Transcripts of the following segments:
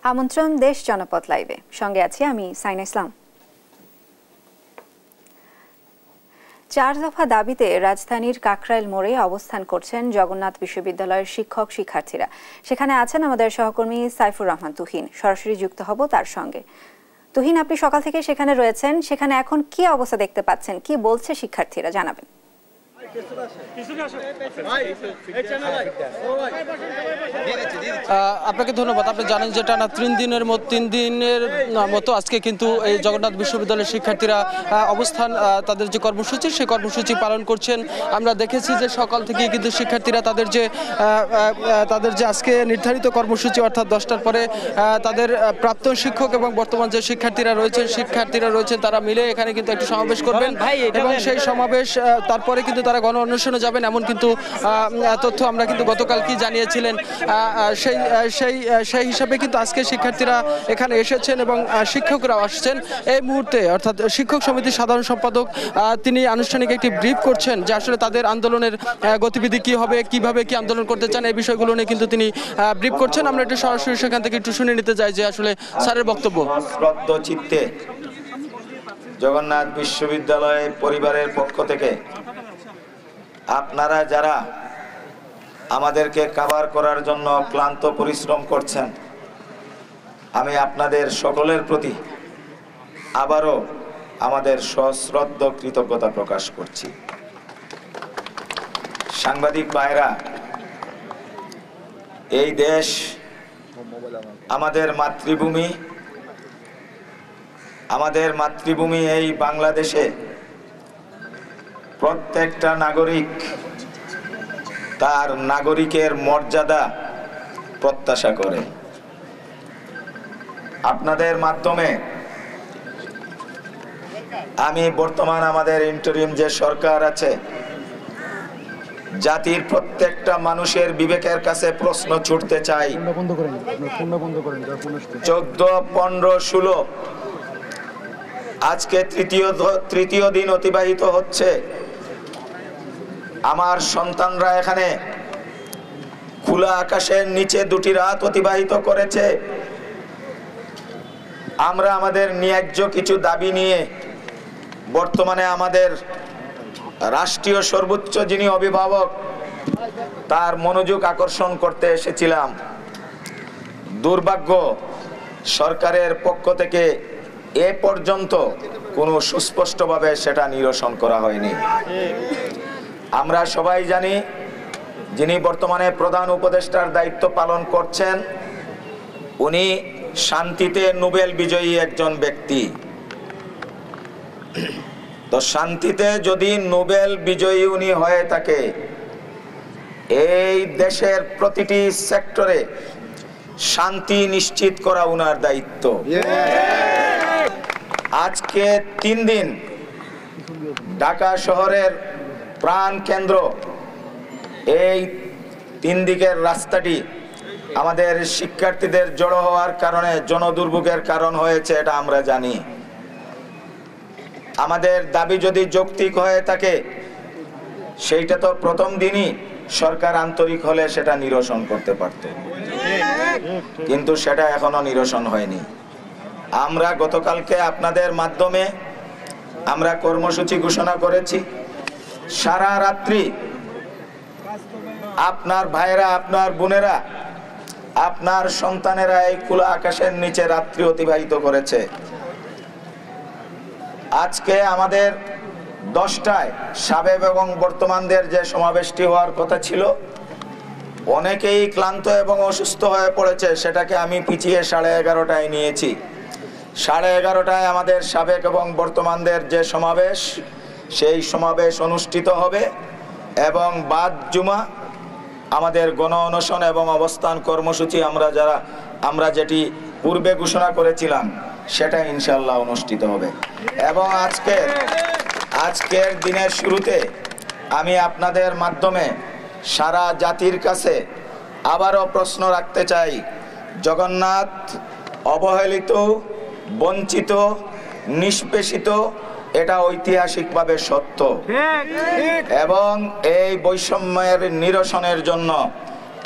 আমন্ত্রণ দেশ জনপথ লাইভে, সঙ্গে আছি আমি সাইনা ইসলাম। 4 দফা দাবিতে রাজধানীর কাকরাইল মোড়ে অবস্থান করছেন জগন্নাথ বিশ্ববিদ্যালয়ের শিক্ষক শিক্ষার্থীরা। সেখানে আছেন আমাদের সহকর্মী সাইফুর রহমান তুহিন। সরাসরি যুক্ত হব তার সঙ্গে। তুহিন, আপনি সকাল থেকে সেখানে রয়েছেন, সেখানে এখন কি অবস্থা দেখতে পাচ্ছেন, কি বলছে শিক্ষার্থীরা, জানাবেন। আপনাকে ধন্যবাদ। আপনি জানেন যে টানা 3 দিনের মতো আজকে কিন্তু এই জগন্নাথ বিশ্ববিদ্যালয়ের শিক্ষার্থীরা অবস্থান, তাদের যে কর্মসূচি সেই কর্মসূচি পালন করছেন। আমরা দেখেছি যে সকাল থেকে কিন্তু শিক্ষার্থীরা তাদের যে আজকে নির্ধারিত কর্মসূচি অর্থাৎ 10টার পরে তাদের প্রাক্তন শিক্ষক এবং বর্তমান যে শিক্ষার্থীরা রয়েছেন তারা মিলে এখানে কিন্তু একটি সমাবেশ করবেন এবং সেই সমাবেশ তারপরে কিন্তু তারা গণ অন্বেষণে যাবেন, এমন কিন্তু তথ্য আমরা কিন্তু গতকাল কি জানিয়েছিলেন। সেই হিসাবে কিন্তু আজকে শিক্ষার্থীরা এখানে এসেছেন এবং শিক্ষকরাও আসছেন এই মুহূর্তে। অর্থাৎ শিক্ষক সমিতির সাধারণ সম্পাদক তিনি আনুষ্ঠানিক একটি ব্রিফ করছেন যে আসলে তাদের আন্দোলনের গতিবিধি কি হবে, কিভাবে কি আন্দোলন করতে চান, এই বিষয়গুলো নিয়ে কিন্তু তিনি ব্রিফ করছেন। আমরা একটু সরাসরি সেখান থেকে একটু শুনে নিতে চাই যে আসলে স্যারের বক্তব্য। শ্রদ্ধ চিত্তে জগন্নাথ বিশ্ববিদ্যালয় পরিবারের পক্ষ থেকে আপনারা যারা আমাদেরকে কভার করার জন্য ক্লান্ত পরিশ্রম করছেন, আমি আপনাদের সকলের প্রতি আবারও আমাদের সশ্রদ্ধ কৃতজ্ঞতা প্রকাশ করছি। সাংবাদিক ভাইরা, এই দেশ আমাদের মাতৃভূমি এই বাংলাদেশে প্রত্যেকটা নাগরিক তার নাগরিকের মর্যাদা প্রত্যাশা করে। আপনাদের মাধ্যমে আমি বর্তমান আমাদের ইন্টারিম যে সরকার আছে, জাতির প্রত্যেকটা মানুষের বিবেকের কাছে প্রশ্ন ছুটতে চাই। 14, 15, 16 আজকে তৃতীয় দিন অতিবাহিত হচ্ছে। আমার সন্তানরা এখানে খোলা আকাশের নিচে 2টি রাত অতিবাহিত করেছে। আমরা আমাদের ন্যায্য কিছু দাবি নিয়ে বর্তমানে আমাদের রাষ্ট্রীয় সর্বোচ্চ যিনি অভিভাবক তার মনোযোগ আকর্ষণ করতে এসেছিলাম। দুর্ভাগ্য, সরকারের পক্ষ থেকে এ পর্যন্ত কোনো সুস্পষ্টভাবে সেটা নিরসন করা হয়নি। আমরা সবাই জানি যিনি বর্তমানে প্রধান উপদেষ্টার দায়িত্ব পালন করছেন উনি শান্তিতে নোবেল বিজয়ী একজন ব্যক্তি। তো শান্তিতে যদি নোবেল বিজয়ী উনি হয়ে থাকে, এই দেশের প্রতিটি সেক্টরে শান্তি নিশ্চিত করা উনার দায়িত্ব। আজকে 3 দিন ঢাকা শহরের প্রাণ কেন্দ্র, এই 3 দিকের রাস্তাটি আমাদের শিক্ষার্থীদের জড়ো হওয়ার কারণে জনদুর্ভোগের কারণ হয়েছে, এটা আমরা জানি। আমাদের দাবি যদি যৌক্তিক হয়ে থাকে সেইটা তো প্রথম দিনই সরকার আন্তরিক হলে সেটা নিরসন করতে পারত, কিন্তু সেটা এখনো নিরসন হয়নি। আমরা গতকালকে আপনাদের মাধ্যমে আমরা কর্মসূচি ঘোষণা করেছি। সারা রাত্রি আপনার ভাইরা, আপনার বোনেরা, আপনার সন্তানেরা এই খোলা আকাশের নিচে রাত্রি অতিবাহিত করেছে। আজকে আমাদের 10টায় সাবেক এবং বর্তমানদের যে সমাবেশটি হওয়ার কথা ছিল, অনেকেই ক্লান্ত এবং অসুস্থ হয়ে পড়েছে, সেটাকে আমি পিছিয়ে 11:30টায় নিয়েছি। 11:30টায় আমাদের সাবেক এবং বর্তমানদের যে সমাবেশ, সেই সমাবেশ অনুষ্ঠিত হবে এবং বাদ জুমা আমাদের গণ অনশন এবং অবস্থান কর্মসূচি আমরা যেটি পূর্বে ঘোষণা করেছিলাম সেটা ইনশাআল্লাহ অনুষ্ঠিত হবে। এবং আজকের দিনের শুরুতে আমি আপনাদের মাধ্যমে সারা জাতির কাছে আবারও প্রশ্ন রাখতে চাই। জগন্নাথ অবহেলিত, বঞ্চিত, নিষ্পেষিত, এটা ঐতিহাসিকভাবে সত্য। এবং এই বৈষম্যের নিরসনের জন্য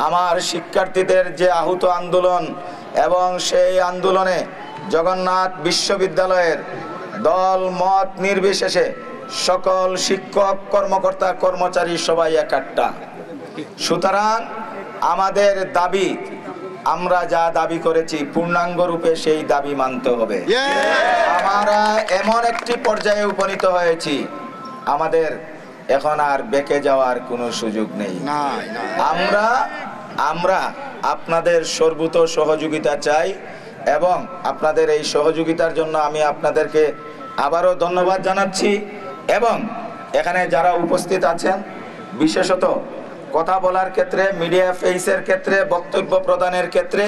আমার শিক্ষার্থীদের যে আহত আন্দোলন, এবং সেই আন্দোলনে জগন্নাথ বিশ্ববিদ্যালয়ের দল মত নির্বিশেষে সকল শিক্ষক কর্মকর্তা কর্মচারী সবাই একাট্টা। সুতরাং আমাদের দাবি, আমরা যা দাবি করেছি পূর্ণাঙ্গ রূপে সেই দাবি মানতে হবে। আমরা এমন একটি পর্যায়ে উপনীত হয়েছি, আমাদের এখন আর বেঁকে যাওয়ার কোনো সুযোগ নেই। আমরা আপনাদের সর্বোচ্চ সহযোগিতা চাই এবং আপনাদের এই সহযোগিতার জন্য আমি আপনাদেরকে আবারও ধন্যবাদ জানাচ্ছি। এবং এখানে যারা উপস্থিত আছেন, বিশেষত কথা বলার ক্ষেত্রে, মিডিয়া ফেসের ক্ষেত্রে, বক্তব্য প্রদানের ক্ষেত্রে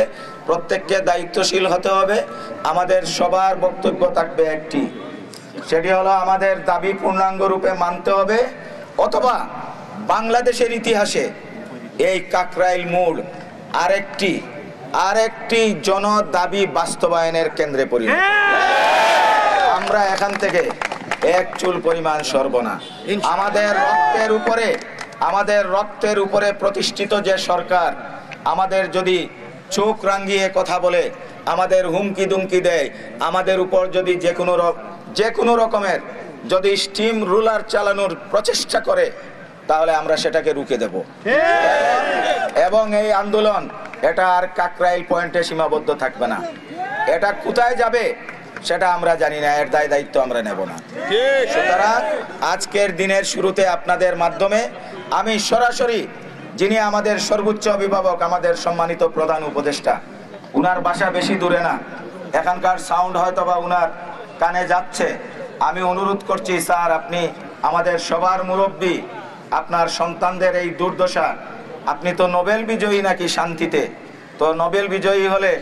প্রত্যেককে দায়িত্বশীল হতে হবে। আমাদের সবার বক্তব্য থাকবে একটি, সেটি হলো আমাদের দাবি পূর্ণাঙ্গ রূপে মানতে হবে, অথবা বাংলাদেশের ইতিহাসে এই কাকরাইল মোড় আরেকটি জনদাবি বাস্তবায়নের কেন্দ্রে পরিণত। আমরা এখান থেকে এক চুল পরিমাণ সরব না। আমাদের রক্তের উপরে প্রতিষ্ঠিত যে সরকার আমাদের যদি চোখ রাঙিয়ে কথা বলে, আমাদের হুমকি দুমকি দেয়, আমাদের উপর যদি যে কোনো রকমের যদি স্টিম রুলার চালানোর প্রচেষ্টা করে, তাহলে আমরা সেটাকে রুখে দেব। এবং এই আন্দোলন এটা আর কাকরাইল পয়েন্টে সীমাবদ্ধ থাকবে না। এটা কোথায় যাবে সেটা আমরা জানি না, এর দায়িত্ব আমরা নেব না। সুতরাং আজকের দিনের শুরুতে আপনাদের মাধ্যমে আমি সরাসরি, যিনি আমাদের সর্বোচ্চ অভিভাবক, আমাদের সম্মানিত প্রধান উপদেষ্টা, উনার বাসা বেশি দূরে না, এখানকার সাউন্ড হয়তো বা উনার কানে যাচ্ছে, আমি অনুরোধ করছি, স্যার আপনি আমাদের সবার মুরব্বী, আপনার সন্তানদের এই দুর্দশা, আপনি তো নোবেল বিজয়ী নাকি শান্তিতে, তো নোবেল বিজয়ী হলে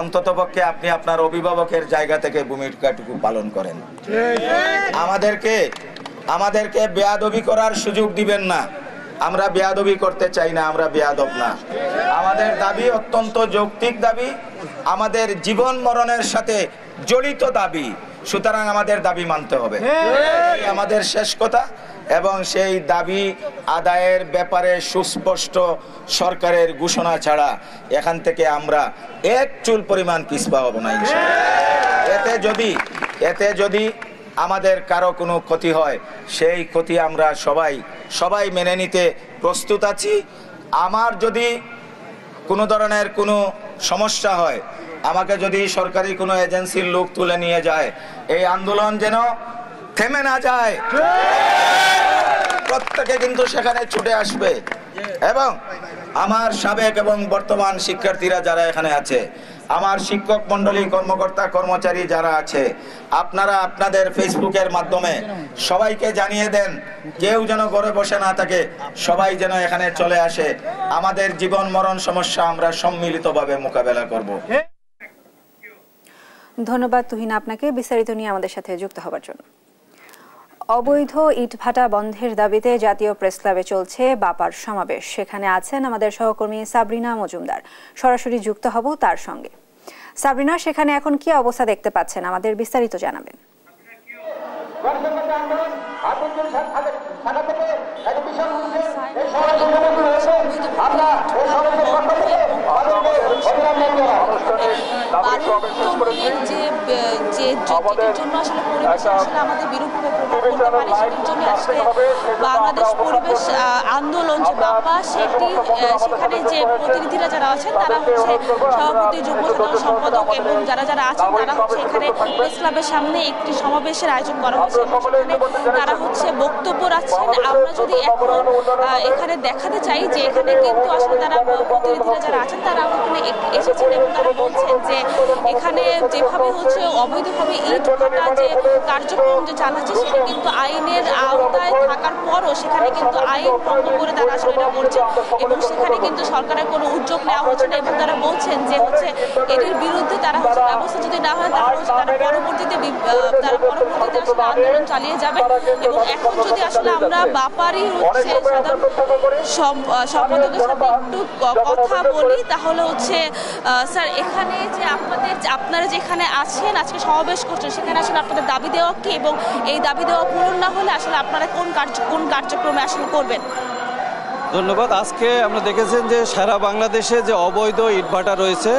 অন্ততপক্ষে আপনি আপনার অভিভাবকের জায়গা থেকে ভূমিকাটুকু পালন করেন। আমাদেরকে বেয়াদবি করার সুযোগ দিবেন না। আমরা বেয়াদবি করতে চাই না, আমরা বেয়াদব না। আমাদের দাবি অত্যন্ত যৌক্তিক দাবি, আমাদের জীবন মরণের সাথে জড়িত দাবি। সুতরাং আমাদের দাবি মানতে হবে, আমাদের শেষ কথা। এবং সেই দাবি আদায়ের ব্যাপারে সুস্পষ্ট সরকারের ঘোষণা ছাড়া এখান থেকে আমরা এক চুল পরিমাণ পিছপা হব না ইনশাআল্লাহ। এতে যদি আমাদের কারো কোনো ক্ষতি হয়, সেই ক্ষতি আমরা সবাই মেনে নিতে প্রস্তুত আছি। আমার যদি কোনো ধরনের কোনো সমস্যা হয়, আমাকে যদি সরকারি কোনো এজেন্সির লোক তুলে নিয়ে যায়, এই আন্দোলন যেন থেমে না যায়, প্রত্যেকে কিন্তু সেখানে ছুটে আসবে। এবং আমার সাবেক এবং বর্তমান শিক্ষার্থীরা যারা এখানে আছে, আমার শিক্ষক মন্ডলী, কর্মকর্তা কর্মচারী যারা আছে, আপনারা আপনাদের ফেসবুকের মাধ্যমে সবাইকে জানিয়ে দেন, কেউ যেন ঘরে বসে না থাকে, সবাই যেন এখানে চলে আসে। আমাদের জীবন মরণ সমস্যা আমরা সম্মিলিতভাবে মোকাবেলা করব। ধন্যবাদ তুহিন আপনাকে বিস্তারিত নিয়ে আমাদের সাথে যুক্ত হবার জন্য। অবৈধ ইটভাটা বন্ধের দাবিতে জাতীয় প্রেস ক্লাবে চলছে বাপার সমাবেশ। সেখানে আছেন আমাদের সহকর্মী সাবরিনা মজুমদার, সরাসরি যুক্ত হব তার সঙ্গে। সাবরিনা, সেখানে এখন কি অবস্থা দেখতে পাচ্ছেন, আমাদের বিস্তারিত জানাবেন। বাংলাদেশ পরিবেশ আন্দোলন যে বাপা, সেখানে যে প্রতিনিধিরা যারা আছেন তারা হচ্ছে সভাপতি, যুগ্ম সাধারণ সম্পাদক এবং যারা আছেন তারা হচ্ছে এখানে প্রেস ক্লাবের সামনে একটি সমাবেশের আয়োজন করা হচ্ছে। তারা হচ্ছে বক্তব্য রাখছেন। আমরা যদি এখন এখানে দেখাতে চাই যে এখানে কিন্তু আসলে তারা প্রতিনিধিরা যারা আছেন তারা এখানে এসেছেন এবং তারা বলছেন যে এখানে যেভাবে হচ্ছে অবৈধভাবে ইট ভাটা যে কার্যক্রম যে চালাচ্ছে, সেটা কিন্তু আইনের আওতায় থাকার পরও সেখানে কিন্তু আইন ভঙ্গ করে তারা আসলে এটা করছে এবং সেখানে কিন্তু সরকারের কোনো উদ্যোগ নেওয়া হচ্ছে না। এবং তারা বলছেন যে হচ্ছে এদের বিরুদ্ধে তারা হচ্ছে ব্যবস্থা যদি না হয় তাহলে হচ্ছে তারা পরবর্তীতে আসলে আন্দোলন চালিয়ে যাবে। এবং এখন যদি আসলে আমরা বাপারই হচ্ছে সাধারণ সম্পাদকের সাথে একটু কথা বলি, তাহলে হচ্ছে স্যার এখানে যে আপনারা যেখানে আছেন, আজকে সমাবেশ করছেন, সেখানে আসলে আপনাদের দাবি দেওয়া কি, এবং এই দাবি দেওয়া পূরণ না হলে আসলে আপনারা কোন কার্যক্রমে আসলে করবেন? ধন্যবাদ। আজকে আমরা দেখেছেন যে সারা বাংলাদেশে যে অবৈধ ইটভাটা রয়েছে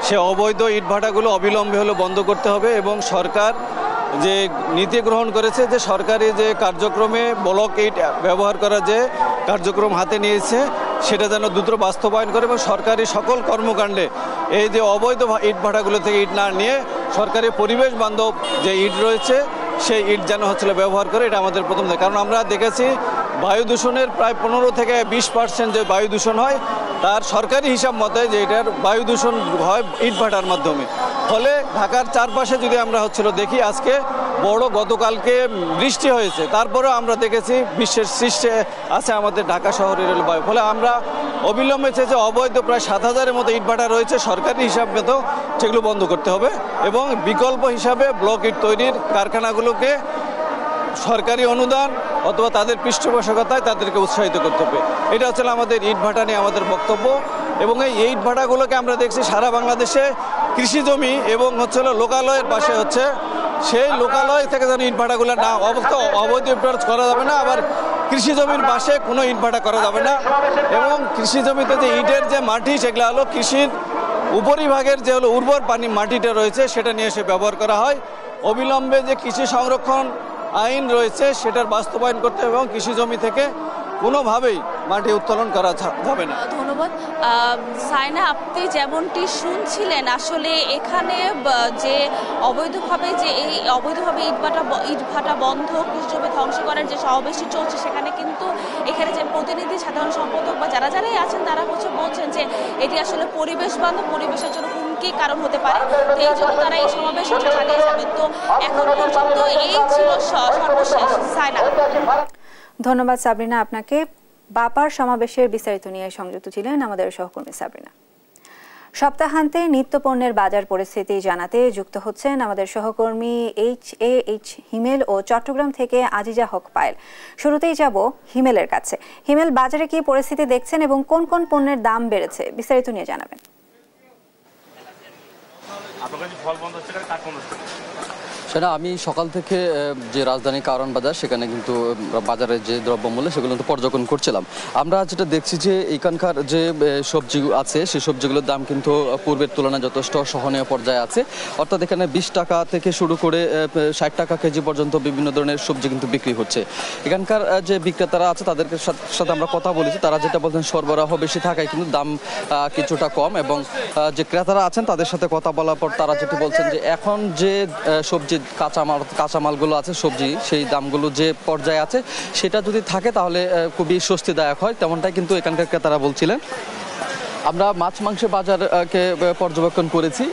সে অবৈধ ইটভাটাগুলো অবিলম্বে হলো বন্ধ করতে হবে এবং সরকার যে নীতি গ্রহণ করেছে যে সরকারি যে কার্যক্রমে ব্লক ইট ব্যবহার করা যে কার্যক্রম হাতে নিয়েছে সেটা যেন দ্রুত বাস্তবায়ন করে এবং সরকারি সকল কর্মকাণ্ডে এই যে অবৈধ ইটভাটাগুলো থেকে ইট না নিয়ে সরকারি পরিবেশ বান্ধব যে ইট রয়েছে সেই ইট যেন ব্যবহার করে, এটা আমাদের প্রথম দাবি। কারণ আমরা দেখেছি বায়ু দূষণের প্রায় 15 থেকে 20% যে বায়ু দূষণ হয় তার সরকারি হিসাব মতে যে এটার বায়ু দূষণ হয় ইটভাটার মাধ্যমে। ফলে ঢাকার চারপাশে যদি আমরা দেখি আজকে বড় গতকালকে বৃষ্টি হয়েছে, তারপরেও আমরা দেখেছি বিশ্বের শীর্ষে আছে আমাদের ঢাকা শহরের রেলবায়ু। ফলে আমরা অবিলম্বে যে অবৈধ প্রায় 7,000-এর মতো ইটভাটা রয়েছে সরকারি হিসাব মতো সেগুলো বন্ধ করতে হবে এবং বিকল্প হিসাবে ব্লক ইট তৈরির কারখানাগুলোকে সরকারি অনুদান অথবা তাদের পৃষ্ঠপোষকতায় তাদেরকে উৎসাহিত করতে হবে। এটা আমাদের ইটভাটা নিয়ে আমাদের বক্তব্য। এবং এই ইটভাটাগুলোকে আমরা দেখছি সারা বাংলাদেশে কৃষি জমি এবং লোকালয়ের পাশে সেই লোকালয় থেকে যেন ইটভাটাগুলো না অবৈধ ইটভাটা করা যাবে না, আবার কৃষি জমির পাশে কোনো ইটভাটা করা যাবে না। এবং কৃষি জমিতে যে ইটের যে মাটি সেগুলো হলো কৃষির উপরিভাগের যে উর্বর পানি মাটিটা রয়েছে সেটা নিয়ে ব্যবহার করা হয়। অবিলম্বে যে কৃষি সংরক্ষণ আইন রয়েছে সেটার বাস্তবায়ন করতে এবং কৃষি জমি থেকে কোনোভাবেই মাটি উত্তোলন করা যাবে না। ধন্যবাদ সাইনা, আপনি যেমনটি শুনছিলেন আসলে এখানে যে অবৈধভাবে ইটভাটা বন্ধ, কৃষি জমি ধ্বংস করার যে সমাবেশটি চলছে সেখানে কিন্তু এখানে যে প্রতিনিধি সাধারণ সম্পাদক বা যারাই আছেন তারা বলছেন যে এটি আসলে পরিবেশ বান্ধব, পরিবেশের জন্য হুমকি কারণ হতে পারে, তো এই জন্য তারা এই সমাবেশটা চালিয়ে যাবেন। তো এখন পর্যন্ত এই ছিল সর্বশেষ। সাইনা, ধন্যবাদ সাবরিনা আপনাকে। বাপার সমাবেশের বিস্তারিত নিয়ে সংযুক্ত ছিলেন আমাদের সহকর্মী সাবরিনা। সপ্তাহান্তে নিত্যপণ্যের বাজার পরিস্থিতি জানাতে যুক্ত হচ্ছেন আমাদের সহকর্মী HAH হিমেল ও চট্টগ্রাম থেকে আজিজা হক পায়েল। শুরুতেই যাব হিমেলের কাছে। হিমেল, বাজারে কি পরিস্থিতি দেখছেন এবং কোন কোন পণ্যের দাম বেড়েছে বিস্তারিত নিয়ে জানাবেন। সেটা আমি সকাল থেকে যে রাজধানী কারওয়ান বাজার সেখানে কিন্তু বাজারের যে দ্রব্যমূল্য সেগুলো কিন্তু পর্যবেক্ষণ করছিলাম। আমরা যেটা দেখছি যে এখানকার যে সবজি আছে সেই সবজিগুলোর দাম কিন্তু পূর্বের তুলনায় যথেষ্ট সহনীয় পর্যায়ে আছে। অর্থাৎ এখানে 20 টাকা থেকে শুরু করে 60 টাকা কেজি পর্যন্ত বিভিন্ন ধরনের সবজি কিন্তু বিক্রি হচ্ছে। এখানকার যে বিক্রেতারা আছে তাদের সাথে আমরা কথা বলেছি, তারা যেটা বলছেন সরবরাহ বেশি থাকায় কিন্তু দাম কিছুটা কম, এবং যে ক্রেতারা আছেন তাদের সাথে কথা বলার পর তারা যেটা বলছেন যে এখন যে সবজি কাঁচামালগুলো আছে সবজি সেই দামগুলো যে পর্যায়ে আছে সেটা যদি থাকে তাহলে খুবই স্বস্তিদায়ক হয়, তেমনটাই কিন্তু এখানকার ক্রেতারা বলছিলেন। আমরা মাছ মাংসের বাজারকে পর্যবেক্ষণ করেছি।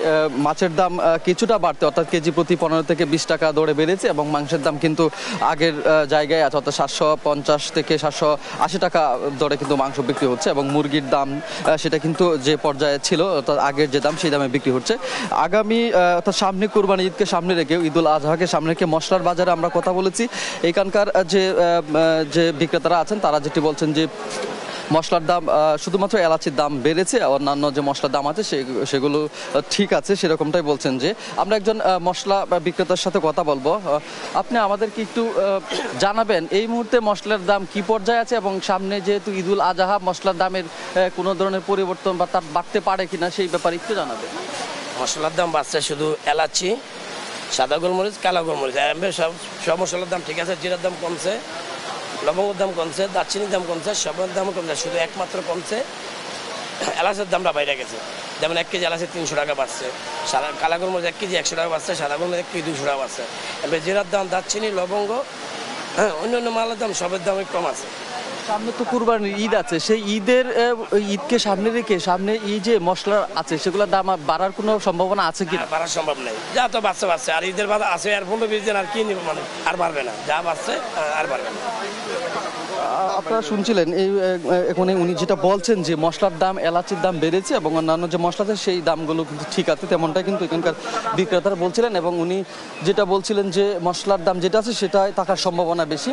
মাছের দাম কিছুটা বাড়তে, অর্থাৎ কেজি প্রতি 15 থেকে 20 টাকা দরে বেড়েছে এবং মাংসের দাম কিন্তু আগের জায়গায় আছে, অর্থাৎ 750 থেকে 780 টাকা দরে কিন্তু মাংস বিক্রি হচ্ছে এবং মুরগির দাম সেটা কিন্তু যে পর্যায়ে ছিল অর্থাৎ আগের যে দাম সেই দামে বিক্রি হচ্ছে। আগামী অর্থাৎ সামনে কুরবানি ঈদকে সামনে রেখে, ঈদুল আজহাকে সামনে রেখে মশলার বাজারে আমরা কথা বলেছি। এখানকার যে বিক্রেতারা আছেন তারা যেটি বলছেন যে মশলার দাম শুধুমাত্র এলাচির দাম বেড়েছে, অন্যান্য যে মশলার দাম আছে সেগুলো ঠিক আছে, সেরকমটাই বলছেন। যে আমরা একজন মশলা বিক্রেতার সাথে কথা বলবো। আপনি আমাদেরকে একটু জানাবেন এই মুহূর্তে মশলার দাম কি পর্যায়ে আছে এবং সামনে যেহেতু ঈদুল আজহা মশলার দামের কোনো ধরনের পরিবর্তন বা তার বাড়তে পারে কিনা সেই ব্যাপারে একটু জানাবেন। মশলার দাম বাড়ছে শুধু এলাচি, সাদা গোলমরিচ, কালো গোলমরিচ, সব মশলার দাম ঠিক আছে। জিরার দাম কমছে, লবঙ্গের দাম কমছে, দারচিনির দাম কমছে, সবের দাম কমছে, শুধু একমাত্র কমছে এলাচের দামটা বাইরে গেছে। যেমন 1 কেজি এলাচের 300 টাকা বাড়ছে, কালা গোলমরিচ 1 কেজি 100 টাকা বাড়ছে, সাদা গোলমরিচ 1 কেজি 200 টাকা বাড়ছে। এবার জিরার দাম, দারচিনি, লবঙ্গ, অন্যান্য মালের দাম সবের দাম কম আছে। সামনে তো কুরবানির ঈদ আছে, সেই ঈদকে সামনে রেখে সামনে এই যে মশলা আছে সেগুলোর দাম বাড়ার কোনো সম্ভাবনা আছে কি? বাড়ার সম্ভব নেই, যা তো বাড়ছে আর ঈদের বাজার আছে আর 15-20 দিন আর কি নিব, মানে আর বাড়বে না, যা বাড়ছে আর বাড়বে না। আপনারা শুনছিলেন এখন উনি যেটা বলছেন যে মশলার দাম, এলাচির দাম বেড়েছে এবং অন্যান্য যে মশলা আছে সেই দামগুলো কিন্তু ঠিক আছে, তেমনটাই কিন্তু এখানকার বিক্রেতারা বলছিলেন। এবং উনি যেটা বলছিলেন যে মশলার দাম যেটা আছে সেটাই থাকার সম্ভাবনা বেশি।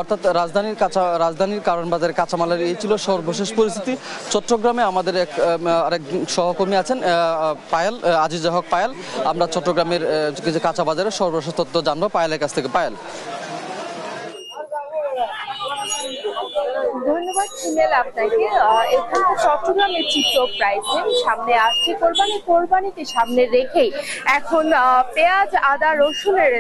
অর্থাৎ রাজধানীর কারওয়ান বাজারের কাঁচামালের এই ছিল সর্বশেষ পরিস্থিতি। চট্টগ্রামে আমাদের আরেক সহকর্মী আছেন পায়েল, আজিজা হক পায়েল। আমরা চট্টগ্রামের যে কাঁচা বাজারের সর্বশেষ তথ্য জানবো পায়েলের কাছ থেকে। পায়েল, ধন্যবাদ হিমেল আপনাকে। এখানে চট্টগ্রামের চিত্র প্রায় সেম। সামনে আসছে কোরবানিকে সামনে রেখেই এখন পেঁয়াজ, আদা, রসুনের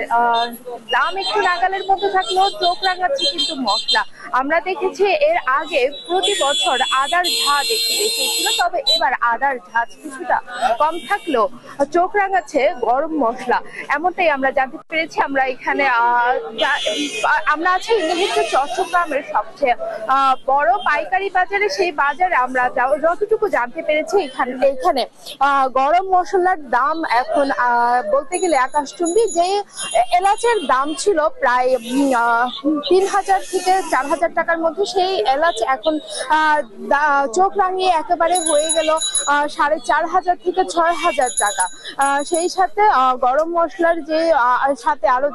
দাম একটু নাগালের মধ্যে থাকলেও চোখ রাঙাচ্ছে কিন্তু মশলা। আমরা দেখেছি এর আগে প্রতি বছর আদার ঝাঁজ একটু বেশি ছিল, তবে এবার আদার ঝাঁজ কিছুটা কম থাকলেও চোখ রাঙাচ্ছে গরম মশলা, এমনটাই আমরা জানতে পেরেছি। আমরা এখানে আমরা আছি এই মুহূর্তে চট্টগ্রামের সবচেয়ে বড় পাইকারি বাজারে। সেই বাজারে আমরা যতটুকু জানতে পেরেছি এখানে গরম মশলার দাম এখন বলতে গেলে আকাশচুম্বী। যে এলাচের দাম ছিল প্রায় 3000 থেকে 4000 টাকার মধ্যে, সেই এলাচ এখন চোখ রাঙিয়ে একেবারে হয়ে গেল 4500 থেকে 6000 টাকা। সেই সাথে গরম মশলার যে সাথে আরো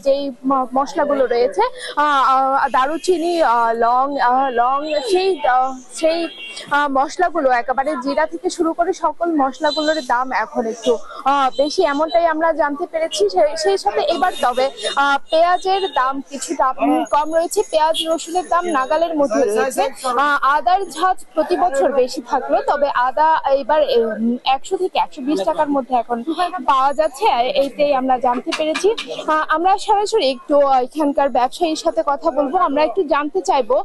যেই মশলাগুলো রয়েছে, দারুচিনি, লং, সেই মশলাগুলো একেবারে জিরা থেকে শুরু করে সকল মশলাগুলোর দাম এখন একটু বেশি, এমনটাই আমরা জানতে পেরেছি। সেই সাথে এবার তবে পেঁয়াজের দাম কিছুটা কম রয়েছে, পেঁয়াজ রসুনের দাম নাগালের মধ্যে রয়েছে। আদার ঝাঁজ প্রতি বছর বেশি থাকলো, তবে আদা এবার 100 থেকে 120 টাকার মধ্যে এখন পাওয়া যাচ্ছে, এইটাই আমরা জানতে পেরেছি। আমরা সরাসরি একটু এখানকার ব্যবসায়ীর সাথে কথা বলবো। আমরা একটু জানতে চাইবো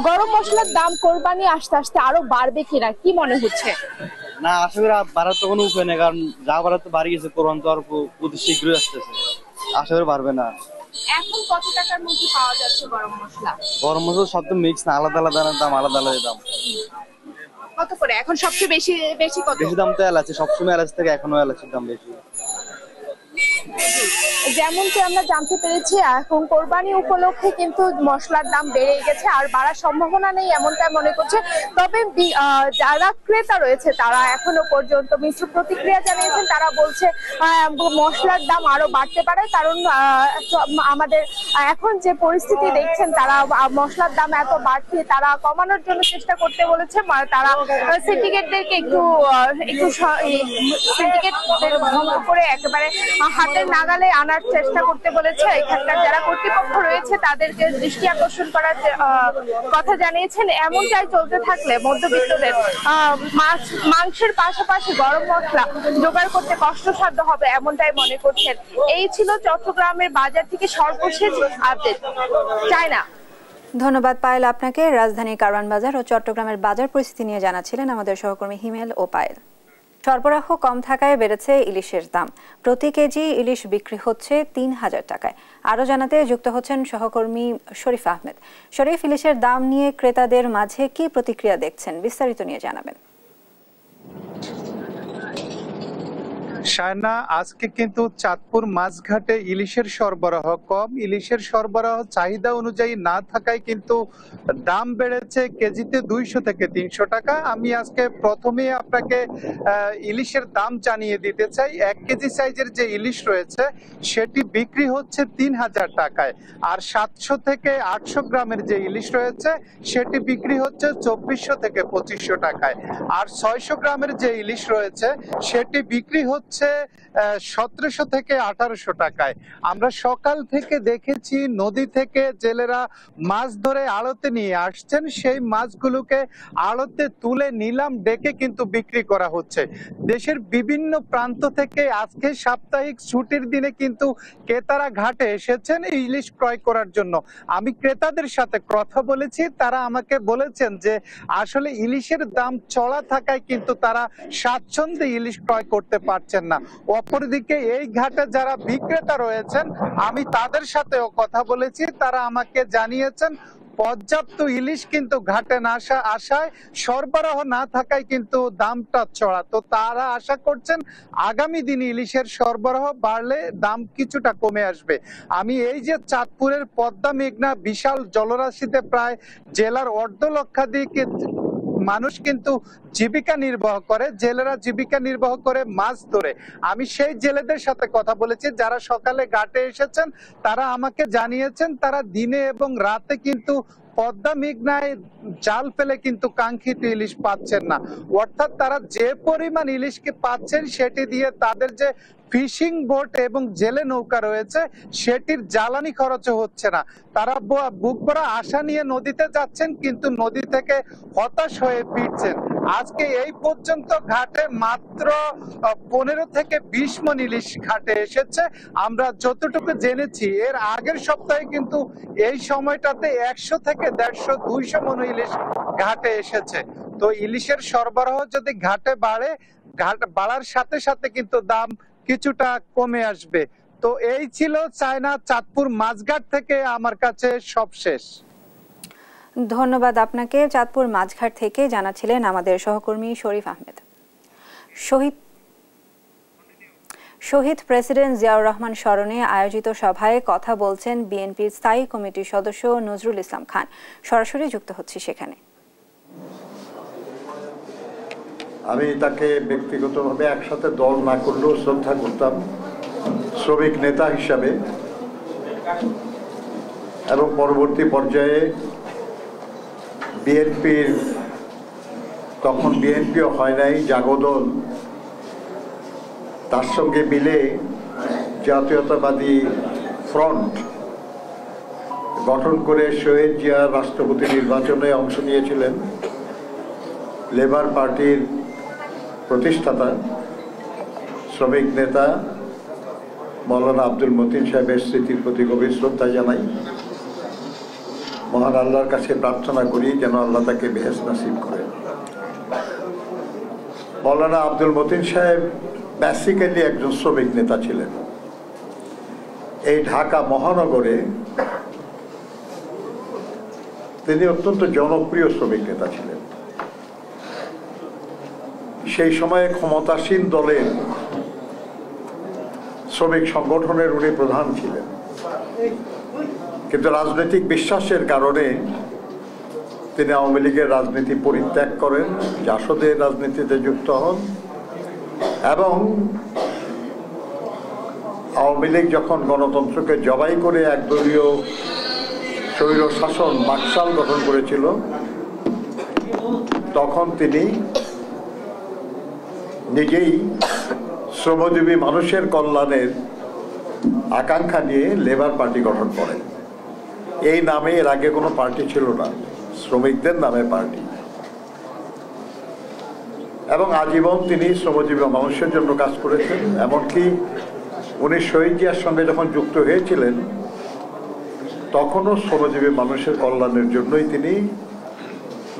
গরম মশলার দাম কোরবানি আসতে আসতে আরো বাড়বে কিনা, কি মনে হচ্ছে? না, আশা করি বাড়ার তো কোনো উপায় নেই, কারণ যা বাড়ার তো বাড়ি গেছে, কোরবান তো আর অতি শীঘ্রই আসতেছে, আশা করি বাড়বে না। এখন কত টাকার মধ্যে পাওয়া যাচ্ছে গরম মশলা? গরম মশলা সব তো মিক্স না, আলাদা আলাদা দাম, আলাদা আলাদা দাম। কত করে এখন সবচেয়ে বেশি কত? বেশি দাম তো এলাচি, সবসময় এলাচি থেকে এখনো এলাচির দাম বেশি। যেমনটি আমরা জানতে পেরেছি এখন কোরবানি উপলক্ষে কিন্তু মশলার দাম বেড়ে গেছে, আর বাড়ার সম্ভাবনা নেই এমনটা মনে করছে। তবে যারা ক্রেতা রয়েছে তারা এখনো পর্যন্ত মিশ্র প্রতিক্রিয়া জানিয়েছেন। তারা বলছে মশলার দাম আরো বাড়তে পারে, কারণ আমাদের এখন যে পরিস্থিতি দেখছেন, তারা মশলার দাম এত বাড়ছে, তারা কমানোর জন্য চেষ্টা করতে বলেছে। তারা সিন্ডিকেটদেরকে একটু সিন্ডিকেটদের ভঙ্গ করে একেবারে হাতের নাগালে আনার চেষ্টা করতে বলেছে। এখানকার যারা কর্তৃপক্ষ রয়েছে তাদেরকে দৃষ্টি আকর্ষণ করার কথা জানিয়েছেন। এমনটাই চলতে থাকলে মধ্যবিত্তদের মাংসের পাশাপাশি গরম মশলা জোগাড় করতে কষ্টসাধ্য হবে, এমনটাই মনে করছেন। এই ছিল চট্টগ্রামের বাজার থেকে সর্বশেষ আপডেট। চায়না। ধন্যবাদ পায়েল আপনাকে। রাজধানীর কারওয়ান বাজার ও চট্টগ্রামের বাজার পরিস্থিতি নিয়ে জানাচ্ছিলেন আমাদের সহকর্মী হিমেল ও পায়েল। সরবরাহ কম থাকায় বেড়েছে ইলিশের দাম। প্রতি কেজি ইলিশ বিক্রি হচ্ছে 3000 টাকায়। আরও জানাতে যুক্ত হচ্ছেন সহকর্মী শরীফ আহমেদ। শরীফ, ইলিশের দাম নিয়ে ক্রেতাদের মাঝে কি প্রতিক্রিয়া দেখছেন, বিস্তারিত নিয়ে জানাবেন। শায়না, আজকে কিন্তু চাঁদপুর মাছঘাটে ইলিশের সরবরাহ কম। ইলিশের সরবরাহ চাহিদা অনুযায়ী না থাকায় কিন্তু দাম বেড়েছে কেজিতে 200 থেকে 300 টাকা। আমি আজকে প্রথমে আপনাকে ইলিশের দাম জানিয়ে দিতে চাই। 1 কেজি সাইজের যে ইলিশ রয়েছে সেটি বিক্রি হচ্ছে 3000 টাকায়, আর 700 থেকে 800 গ্রামের যে ইলিশ রয়েছে সেটি বিক্রি হচ্ছে 2400 থেকে 2500 টাকায়, আর 600 গ্রামের যে ইলিশ রয়েছে সেটি বিক্রি হচ্ছে 1700 থেকে 1800 টাকায়। আমরা সকাল থেকে দেখেছি নদী থেকে জেলেরা মাছ ধরে আড়তে নিয়ে আসছেন, সেই মাছগুলোকে আড়তে তুলে নিলাম ডেকে কিন্তু বিক্রি করা হচ্ছে। দেশের বিভিন্ন প্রান্ত থেকে আজকে সাপ্তাহিক ছুটির দিনে কিন্তু ক্রেতারা ঘাটে এসেছেন ইলিশ ক্রয় করার জন্য। আমি ক্রেতাদের সাথে কথা বলেছি, তারা আমাকে বলেছেন যে আসলে ইলিশের দাম চড়া থাকায় কিন্তু তারা স্বাচ্ছন্দ্যে ইলিশ ক্রয় করতে পারছেন না। অপরদিকে এই ঘাটে যারা বিক্রেতা রয়েছেন আমি তাদের সাথেও কথা বলেছি, তারা আমাকে জানিয়েছেন পর্যাপ্ত ইলিশ কিন্তু ঘাটে না আসায়, সরবরাহ না থাকায় কিন্তু দামটা চড়া। তো তারা আশা করছেন আগামী দিনে ইলিশের সরবরাহ বাড়লে দাম কিছুটা কমে আসবে। আমি এই যে চাঁদপুরের পদ্মা মেঘনা বিশাল জলরাশিতে প্রায় জেলার 1.5 লক্ষাধিক মানুষ কিন্তু জীবিকা নির্বাহ করে, জেলেরা জীবিকা নির্বাহ করে মাছ ধরে। আমি সেই জেলেদের সাথে কথা বলেছি যারা সকালে ঘাটে এসেছেন, তারা আমাকে জানিয়েছেন তারা দিনে এবং রাতে কিন্তু পদ্মা মেঘনায় জাল ফেলে কিন্তু কাঙ্ক্ষিত ইলিশ পাচ্ছেন না। অর্থাৎ তারা যে পরিমাণ ইলিশকে পাচ্ছেন সেটি দিয়ে তাদের যে ফিশিং বোট এবং জেলে নৌকা রয়েছে সেটির জ্বালানি খরচও হচ্ছে না। তারা বুক ভরা আশা নিয়ে নদীতে যাচ্ছেন, কিন্তু নদী থেকে হতাশ হয়ে ফিরছেন। আজকে এই পর্যন্ত ঘাটে মাত্র 15 থেকে 20 মণ ইলিশ ঘাটে এসেছে। আমরা যতটুকু জেনেছি এর আগের সপ্তাহে কিন্তু এই সময়টাতে 100 থেকে 150, 200 মণ ইলিশ ঘাটে এসেছে। তো ইলিশের সরবরাহ যদি ঘাটে বাড়ে, ঘাট বাড়ার সাথে সাথে কিন্তু দাম কিছুটা কমে আসবে। তো এই ছিল চায়না চাঁদপুর মাছঘাট থেকে আমার কাছে সবশেষ। ধন্যবাদ আপনাকে। চাঁদপুর মাছঘাট থেকে জানাচ্ছিলেন আমাদের সহকর্মী শরীফ আহমেদ। শহীদ প্রেসিডেন্ট জিয়াউর রহমান স্মরণে আয়োজিত সভায় কথা বলছেন বিএনপির স্থায়ী কমিটির সদস্য নজরুল ইসলাম খান। সরাসরি যুক্ত হচ্ছে সেখানে। আমি তাকে ব্যক্তিগতভাবে একসাথে দল না করলেও শ্রদ্ধা করতাম শ্রমিক নেতা হিসাবে, এবং পরবর্তী পর্যায়ে বিএনপির, তখন বিএনপিও হয় নাই, জাগদল, তার সঙ্গে মিলে জাতীয়তাবাদী ফ্রন্ট গঠন করে শহীদ জিয়া রাষ্ট্রপতি নির্বাচনে অংশ নিয়েছিলেন। লেবার পার্টির প্রতিষ্ঠাতা শ্রমিক নেতা মৌলানা আব্দুল মতিন সাহেবের স্মৃতির প্রতি গভীর শ্রদ্ধা জানাই। মহান আল্লাহর কাছে প্রার্থনা করি যেন আল্লাহ তাকে বেহেশত নসিব করেন। মৌলানা আব্দুল মতিন সাহেব বেসিক্যালি একজন শ্রমিক নেতা ছিলেন। এই ঢাকা মহানগরে তিনি অত্যন্ত জনপ্রিয় শ্রমিক নেতা ছিলেন। সেই সময়ে ক্ষমতাসীন দলের শ্রমিক সংগঠনের উনি প্রধান ছিলেন, কিন্তু রাজনৈতিক বিশ্বাসের কারণে তিনি আওয়ামী লীগের রাজনীতি পরিত্যাগ করেন, জাসদের রাজনীতিতে যুক্ত হন, এবং আওয়ামী লীগ যখন গণতন্ত্রকে জবাই করে একদলীয় স্বৈর শাসন বাকশাল গঠন করেছিল, তখন তিনি নিজেই শ্রমজীবী মানুষের কল্যাণের আকাঙ্ক্ষা নিয়ে লেবার পার্টি গঠন করেন। এই নামে এর আগে কোনো পার্টি ছিল না, শ্রমিকদের নামে পার্টি। এবং আজীবন তিনি শ্রমজীবী মানুষের জন্য কাজ করেছেন। এমনকি উনি শহীদ জিয়ার সঙ্গে যখন যুক্ত হয়েছিলেন তখনও শ্রমজীবী মানুষের কল্যাণের জন্যই তিনি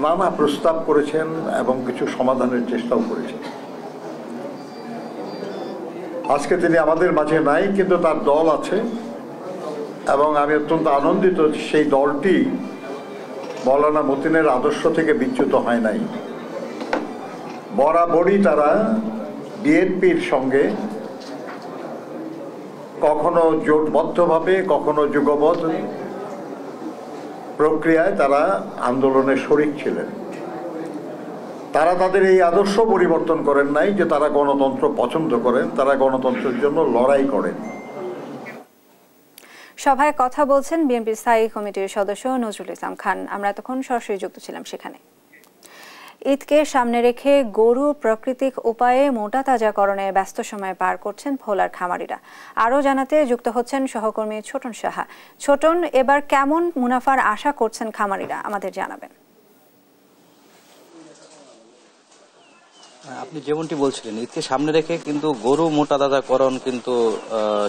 নানা প্রস্তাব করেছেন এবং কিছু সমাধানের চেষ্টাও করেছেন। আজকে তিনি আমাদের মাঝে নাই, কিন্তু তার দল আছে, এবং আমি অত্যন্ত আনন্দিত সেই দলটি মৌলানা মতিনের আদর্শ থেকে বিচ্যুত হয় নাই। বরাবরই তারা বিএনপির সঙ্গে কখনো জোটবদ্ধভাবে, কখনো যুগবদ্ধ প্রক্রিয়ায় তারা আন্দোলনে শরিক ছিলেন। তারা তাদের এই আদর্শ পরিবর্তন করেন নাই যে তারা গণতন্ত্র পছন্দ করেন, তারা গণতন্ত্রের জন্য লড়াই করেন। সভায় কথা বলছেন বিএনপির স্থায়ী কমিটির সদস্য নজরুল ইসলাম খান। আমরা এতক্ষণ সরাসরি যুক্ত ছিলাম সেখানে। ঈদকে সামনে রেখে গরু প্রাকৃতিক উপায়ে মোটা তাজাকরণে ব্যস্ত সময় পার করছেন ভোলার খামারিরা। আরও জানাতে যুক্ত হচ্ছেন সহকর্মী ছোটন সাহা। ছোটন, এবার কেমন মুনাফার আশা করছেন খামারিরা, আমাদের জানাবেন। আপনি যেমনটি বলছিলেন, ঈদকে সামনে রেখে কিন্তু গরু মোটা তাজাকরণ কিন্তু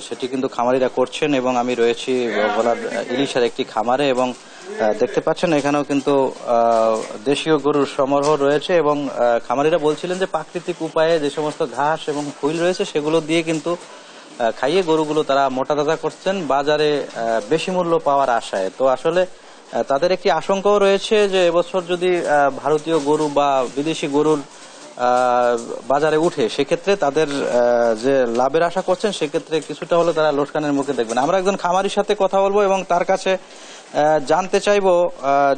সেটি কিন্তু খামারিরা করছেন, এবং আমি রয়েছি ভোলার ইলিশের একটি খামারে, এবং দেখতে পাচ্ছেন এখানেও কিন্তু দেশীয় গরুর সমারোহ রয়েছে, এবং খামারিরা বলছিলেন যে প্রাকৃতিক উপায়ে যে সমস্ত ঘাস এবং ফুল রয়েছে সেগুলো দিয়ে কিন্তু খাইয়ে গরুগুলো তারা মোটা তাজা করছেন বাজারে বেশি মূল্য পাওয়ার আশায়। তো আসলে তাদের একটি আশঙ্কাও রয়েছে যে এবছর যদি ভারতীয় গরু বা বিদেশি গরুর বাজারে উঠে সেক্ষেত্রে তাদের যে লাভের আশা করছেন সেক্ষেত্রে কিছুটা হলে তারা লোকসানের মুখে দেখবেন। আমরা একজন খামারির সাথে কথা বলবো এবং তার কাছে জানতে চাইবো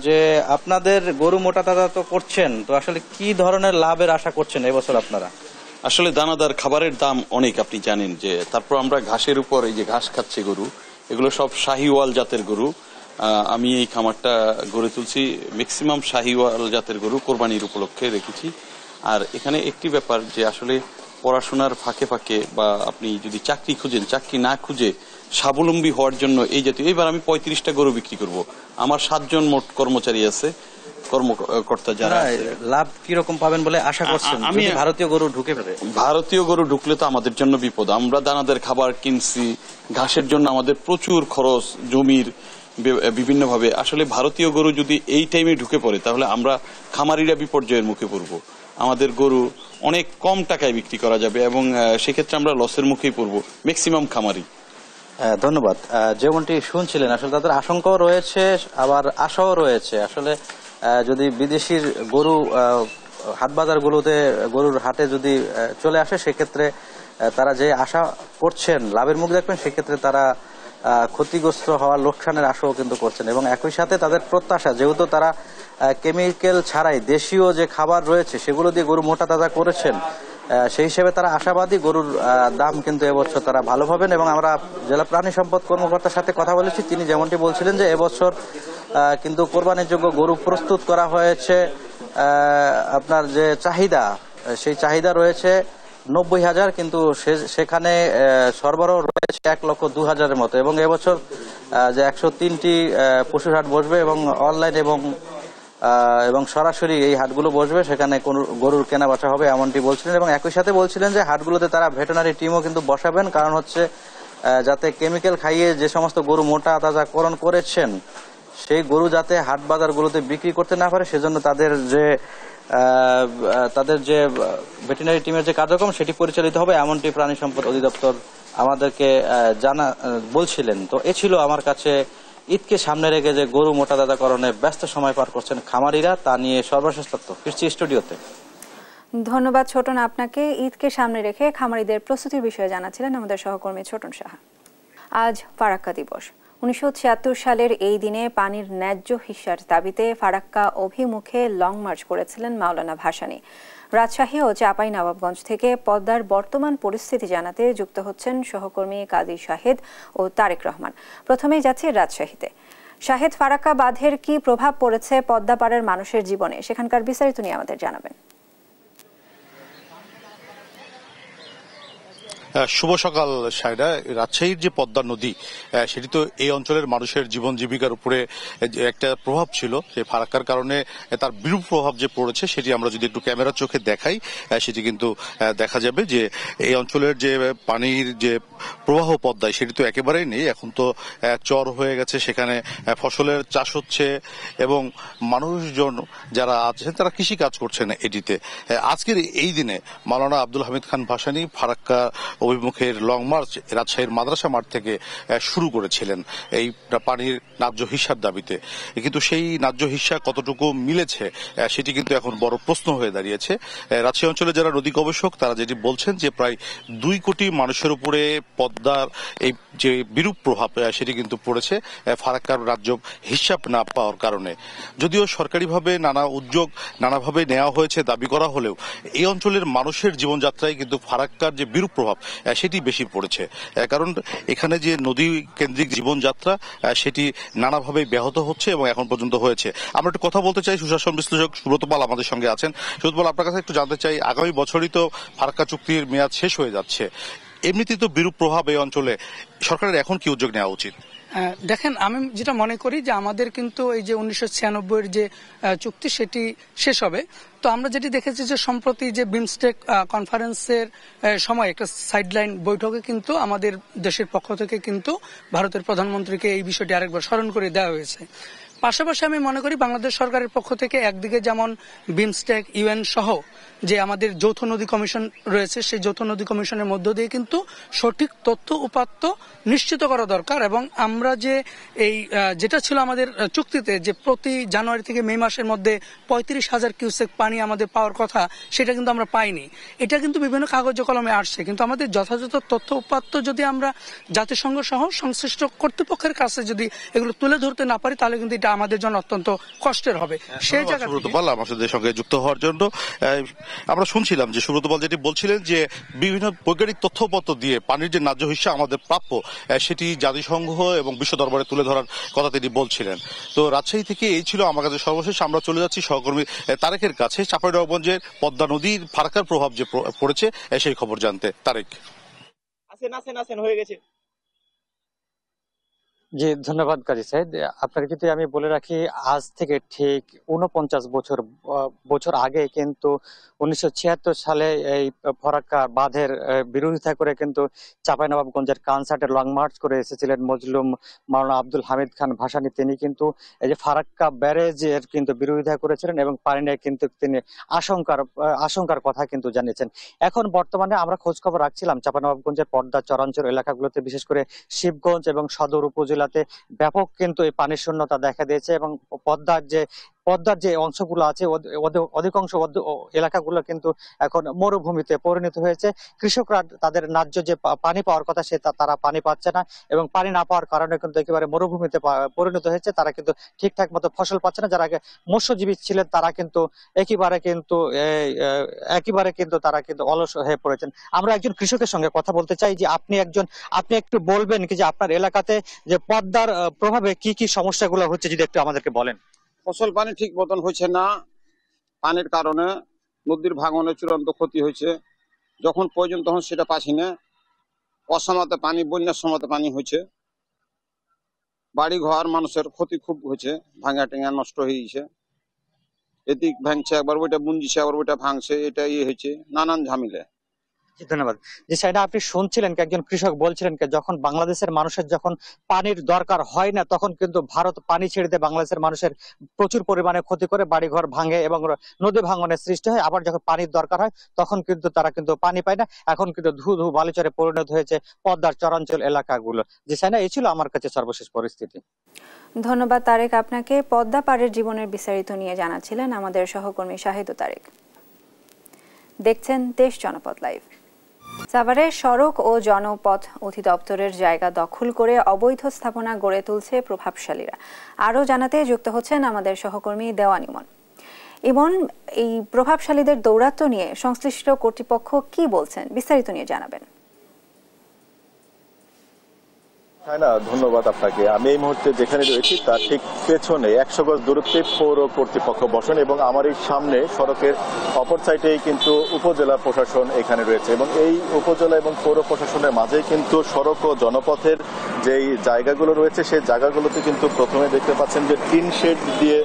যে আপনাদের গরু মোটা তাজা তো করছেন, তো আসলে কি ধরনের লাভের আশা করছেন এবছর আপনারা? আসলে দানাদার খাবারের দাম অনেক, আপনি জানেন যে, তারপর আমরা ঘাসের উপর এই যে ঘাস খাচ্ছে গরু, এগুলো সব শাহিওয়াল জাতের গরু, আমি এই খামারটা গড়ে তুলছি ম্যাক্সিমাম শাহিওয়াল জাতের গরু কোরবানির উপলক্ষে রেখেছি। আর এখানে একটি ব্যাপার যে আসলে পড়াশোনার ফাঁকে ফাঁকে বা আপনি যদি চাকরি খুঁজেন, চাকরি না খুঁজে স্বাবলম্বী হওয়ার জন্য এই জাতীয়, এবার আমি 35টা গরু বিক্রি করব। আমার 7 জন মোট কর্মচারী আছে, কর্মকর্তা যারা। লাভ কিরকম পাবেন বলে আশা করছেন? আমি ভারতীয় গরু ঢুকে পড়ে, ভারতীয় গরু ঢুকলে তো আমাদের জন্য বিপদ। আমরা দানাদার খাবার কিনছি, ঘাসের জন্য আমাদের প্রচুর খরচ, জমির বিভিন্নভাবে। আসলে ভারতীয় গরু যদি এই টাইমে ঢুকে পড়ে তাহলে আমরা খামারিরা বিপর্যয়ের মুখে পড়ব। আমাদের গরু অনেক কম টাকায় বিক্রি করা যাবে এবং সেক্ষেত্রে আমরা লসের মুখেই পড়ব ম্যাক্সিমাম খামারি। ধন্যবাদ। যেমনটি শুনছিলেন, আসলে তাদের আশঙ্কাও রয়েছে আবার আশাও রয়েছে। আসলে যদি বিদেশির গরু হাটবাজারগুলোতে, গরুর হাটে যদি চলে আসে, সেক্ষেত্রে তারা যে আশা করছেন লাভের মুখ দেখবেন, সেক্ষেত্রে তারা ক্ষতিগ্রস্ত হওয়ার লোকসানের আশাও কিন্তু করছেন। এবং একই সাথে তাদের প্রত্যাশা, যেহেতু তারা কেমিক্যাল ছাড়াই দেশীয় যে খাবার রয়েছে সেগুলো দিয়ে গরু মোটা তাজা করেছেন, সেই হিসেবে তারা আশাবাদী গরুর দাম কিন্তু এবছর তারা ভালো পাবেন। এবং আমরা জেলা প্রাণী সম্পদ কর্মকর্তার সাথে কথা বলেছি, তিনি যেমনটি বলছিলেন যে এবছর কিন্তু কোরবানির যোগ্য গরু প্রস্তুত করা হয়েছে। আপনার যে চাহিদা, সেই চাহিদা রয়েছে 90,000, কিন্তু সেখানে সরবরাহ রয়েছে 1,02,000-এর মতো। এবং এবছর যে 103টি পশুর হাট বসবে এবং অনলাইন এবং সরাসরি এই হাটগুলো বসবে, সেখানে কোন গরুর কেনা বেচা হবে এমনটি বলছিলেন। এবং একই সাথে বলছিলেন যে হাটগুলোতে তারা ভেটেরিনারি টিমও কিন্তু বসাবেন, কারণ হচ্ছে যাতে কেমিক্যাল খাইয়ে যে সমস্ত গরু মোটা তাজাকরণ করেছেন সেই গরু যাতে হাট বাজারগুলোতে বিক্রি করতে না পারে, সেজন্য তাদের যে ভেটেরিনারি টিমের যে কার্যক্রম সেটি পরিচালিত হবে, এমনটি প্রাণী সম্পদ অধিদপ্তর আমাদেরকে বলছিলেন। তো এ ছিল আমার কাছে ঈদকে সামনে রেখে যে গরু মোটা তাজাকরণে ব্যস্ত সময় পার করছেন খামারিরা, তা নিয়ে সর্বশেষ তথ্য। ফিরছি স্টুডিওতে। ধন্যবাদ ছোটন আপনাকে। ঈদকে সামনে রেখে খামারিদের প্রস্তুতির বিষয়ে জানাচ্ছিলেন আমাদের সহকর্মী ছোটন সাহা। আজ ফারাক্কা দিবস। 1976 সালের এই দিনে পানির ন্যায্য হিস্যার দাবিতে ফারাক্কা অভিমুখে লং মার্চ করেছিলেন মাওলানা ভাসানী। রাজশাহী ও চাঁপাইনবাবগঞ্জ থেকে পদ্মার বর্তমান পরিস্থিতি জানাতে যুক্ত হচ্ছেন সহকর্মী কাজী শাহেদ ও তারেক রহমান। প্রথমেই যাচ্ছি রাজশাহীতে। শাহেদ, ফারাক্কা বাঁধের কি প্রভাব পড়েছে পদ্মা পাড়ের মানুষের জীবনে, সেখানকার বিস্তারিত নিয়ে আমাদের জানাবেন। শুভ সকাল সায়রা। রাজশাহীর যে পদ্মা নদী, সেটি তো এই অঞ্চলের মানুষের জীবন জীবিকার উপরে একটা প্রভাব ছিল। সেই ফারাক্কার কারণে তার বিরূপ প্রভাব যে পড়েছে সেটি আমরা যদি একটু ক্যামেরার চোখে দেখাই, সেটি কিন্তু দেখা যাবে যে এই অঞ্চলের যে পানির যে প্রবাহ পদ্মায় সেটি তো একেবারেই নেই। এখন তো চর হয়ে গেছে, সেখানে ফসলের চাষ হচ্ছে এবং মানুষজন যারা আছেন তারা কৃষি কাজ করছেন এটিতে। আজকের এই দিনে মাওলানা আব্দুল হামিদ খান ভাসানী ফারাক্কা অভিমুখের লং মার্চ রাজশাহীর মাদ্রাসা মাঠ থেকে শুরু করেছিলেন এই পানির ন্যায্য হিস্যার দাবিতে। কিন্তু সেই ন্যায্য হিস্যা কতটুকু মিলেছে সেটি কিন্তু এখন বড় প্রশ্ন হয়ে দাঁড়িয়েছে। রাজশাহী অঞ্চলে যারা নদী গবেষক তারা যেটি বলছেন যে প্রায় 2 কোটি মানুষের উপরে পদ্মার এই যে বিরূপ প্রভাব সেটি কিন্তু পড়েছে ফারাক্কার ন্যায্য হিসাব না পাওয়ার কারণে। যদিও সরকারিভাবে নানা উদ্যোগ নানাভাবে নেওয়া হয়েছে, দাবি করা হলেও এই অঞ্চলের মানুষের জীবনযাত্রায় কিন্তু ফারাক্কার যে বিরূপ প্রভাব সেটি বেশি পড়েছে। কারণ এখানে যে নদী কেন্দ্রিক জীবনযাত্রা সেটি নানাভাবে ব্যাহত হচ্ছে এবং এখন পর্যন্ত হয়েছে। আমরা একটু কথা বলতে চাই, সুশাসন বিশ্লেষক সুব্রত পাল আমাদের সঙ্গে আছেন। সুব্রত পাল, আপনার কাছে একটু জানতে চাই, আগামী বছরই তো ফারাক্কা চুক্তির মেয়াদ শেষ হয়ে যাচ্ছে, এমনিতেই তো বিরূপ প্রভাব এই অঞ্চলে, সরকারের এখন কি উদ্যোগ নেওয়া উচিত? দেখেন, আমি যেটা মনে করি যে আমাদের কিন্তু এই যে 1996-এর যে চুক্তি সেটি শেষ হবে। তো আমরা যেটি দেখেছি যে সম্প্রতি যে বিমস্টেক কনফারেন্সের সময় একটা সাইডলাইন বৈঠকে কিন্তু আমাদের দেশের পক্ষ থেকে কিন্তু ভারতের প্রধানমন্ত্রীকে এই বিষয়টি আরেকবার স্মরণ করে দেওয়া হয়েছে। পাশাপাশি আমি মনে করি বাংলাদেশ সরকারের পক্ষ থেকে একদিকে যেমন বিমস্টেক, ইউএন সহ যে আমাদের যৌথ নদী কমিশন রয়েছে, সেই যৌথ নদী কমিশনের মধ্য দিয়ে কিন্তু সঠিক তথ্য উপাত্ত নিশ্চিত করা দরকার। এবং আমরা যে এই যেটা ছিল আমাদের চুক্তিতে যে প্রতি জানুয়ারি থেকে মে মাসের মধ্যে 35,000 কিউসেক পানি আমাদের পাওয়ার কথা, সেটা কিন্তু আমরা পাইনি। এটা কিন্তু বিভিন্ন কাগজে কলমে আসছে, কিন্তু আমাদের যথাযথ তথ্য উপাত্ত যদি আমরা জাতিসংঘ সহ সংশ্লিষ্ট কর্তৃপক্ষের কাছে যদি এগুলো তুলে ধরতে না পারি তাহলে কিন্তু এটা আমাদের জন্য অত্যন্ত কষ্টের হবে। সেই জায়গা সুব্রত পাল আমাদের সঙ্গে যুক্ত হওয়ার জন্য। আমরা শুনছিলাম যে সুব্রত পাল যেটি বলছিলেন যে বিভিন্ন বৈজ্ঞানিক তথ্যপত্র দিয়ে পানির যে ন্যায্য হিস্যা আমাদের প্রাপ্য সেটি জাতিসংঘ এবং বিশ্ব দরবারে তুলে ধরার কথা তিনি বলছিলেন। তো রাজশাহী থেকে এই ছিল আমার কাছে সর্বশেষ। আমরা চলে যাচ্ছি সহকর্মী তারেকের কাছে চাঁপাইনবাবগঞ্জের পদ্মা নদীর ফারাক্কার প্রভাব যে পড়েছে সেই খবর জানতে। তারেক। হয়ে গেছে। জি ধন্যবাদ কাজী সাহেব। আপনাকে যদি আমি বলে রাখি, আজ থেকে ঠিক 49 বছর আগে কিন্তু 1976 সালে এই ফরাক্কা বাঁধের বিরোধিতা করে কিন্তু চাঁপাইনবাবগঞ্জের কানসার্টে লং মার্চ করে এসেছিলেন মজলুম মাওলানা আব্দুল হামিদ খান ভাসানী। তিনি কিন্তু এই যে ফারাক্কা ব্যারেজের কিন্তু বিরোধিতা করেছিলেন এবং পানি নিয়ে কিন্তু তিনি আশঙ্কার কথা কিন্তু জানিয়েছেন। এখন বর্তমানে আমরা খোঁজ খবর রাখছিলাম চাঁপাইনবাবগঞ্জের পদ্মা চরাঞ্চল এলাকাগুলোতে, বিশেষ করে শিবগঞ্জ এবং সদর উপজেলাতে ব্যাপক কিন্তু এই পানির শূন্যতা দেখা দিয়েছে এবং পদ্মার যে অংশগুলো আছে অধিকাংশ এলাকাগুলো কিন্তু এখন মরুভূমিতে পরিণত হয়েছে। কৃষকরা তাদের ন্যায্য যে পানি পাওয়ার কথা তারা পানি পাচ্ছে না এবং পানি না পাওয়ার কারণে কিন্তু একেবারে মরুভূমিতে পরিণত হয়েছে। তারা কিন্তু ঠিকঠাক মতো ফসল পাচ্ছে না। যারা আগে মৎস্যজীবী ছিলেন তারা কিন্তু একেবারে কিন্তু তারা কিন্তু অলস হয়ে পড়েছেন। আমরা একজন কৃষকের সঙ্গে কথা বলতে চাই যে আপনি একটু বলবেন কি যে আপনার এলাকাতে যে পদ্মার প্রভাবে কি কি সমস্যাগুলো হচ্ছে, যদি একটু আমাদেরকে বলেন। ফসল পানি ঠিক মতন হয়েছে না, পানির কারণে নদীর ভাঙনে চূড়ান্ত ক্ষতি হয়েছে। যখন প্রয়োজন তখন সেটা পাচ্ছি না। অসময়তে পানি, বন্যার সময়তে পানি হয়েছে, বাড়ি ঘর মানুষের ক্ষতি খুব হয়েছে, ভাঙা টেঙা নষ্ট হয়ে গেছে। এদিক ভাঙছে, একবার ওইটা বুনজিছে, আবার ওইটা ভাঙছে, এটা হয়েছে, নানান ঝামেলা। ধন্যবাদ। যে সাইডা আপনি শুনছিলেন একজন কৃষক বলছিলেন যখন বাংলাদেশের মানুষের যখন পানির দরকার হয় না তখন কিন্তু ভারত পানি ছেড়ে দিয়ে বাংলাদেশের মানুষের প্রচুর পরিমাণে ক্ষতি করে, বাড়িঘর ভাঙে এবং নদী ভাঙনের সৃষ্টি হয়। আবার যখন পানির দরকার হয় তখন কিন্তু তারা কিন্তু পানি পায় না। এখন কিন্তু ধু ধু বালুচরে পরিণত হয়েছে পদ্মার চরাঞ্চল এলাকাগুলো। যে সাইনা এই ছিল আমার কাছে সর্বশেষ পরিস্থিতি। ধন্যবাদ তারেক আপনাকে। পদ্মা পাড়ের জীবনের বিস্তারিত নিয়ে জানাচ্ছিলেন আমাদের সহকর্মী শাহিদ তারেক। দেখছেন দেশ জনপদ লাইভ। সাভারে সড়ক ও জনপথ অধিদপ্তরের জায়গা দখল করে অবৈধ স্থাপনা গড়ে তুলছে প্রভাবশালীরা। আরও জানাতে যুক্ত হচ্ছেন আমাদের সহকর্মী দেওয়ান ইমন। ইমন, এই প্রভাবশালীদের দৌরাত্ম্য নিয়ে সংশ্লিষ্ট কর্তৃপক্ষ কি বলছেন, বিস্তারিত নিয়ে জানাবেন। ধন্যবাদ আপনাকে। আমি এই মুহূর্তে যেখানে রয়েছি তার ঠিক পেছনে 100 গজ দূরত্বে পৌর কর্তৃপক্ষ বসেন এবং আমার এই সামনে সড়কের অপর সাইডেই কিন্তু উপজেলা প্রশাসন এখানে রয়েছে এবং এই উপজেলা এবং পৌর প্রশাসনের মাঝেই কিন্তু সড়ক ও জনপথের যেই জায়গাগুলো রয়েছে সেই জায়গাগুলোতে কিন্তু প্রথমে দেখতে পাচ্ছেন যে টিন শেড দিয়ে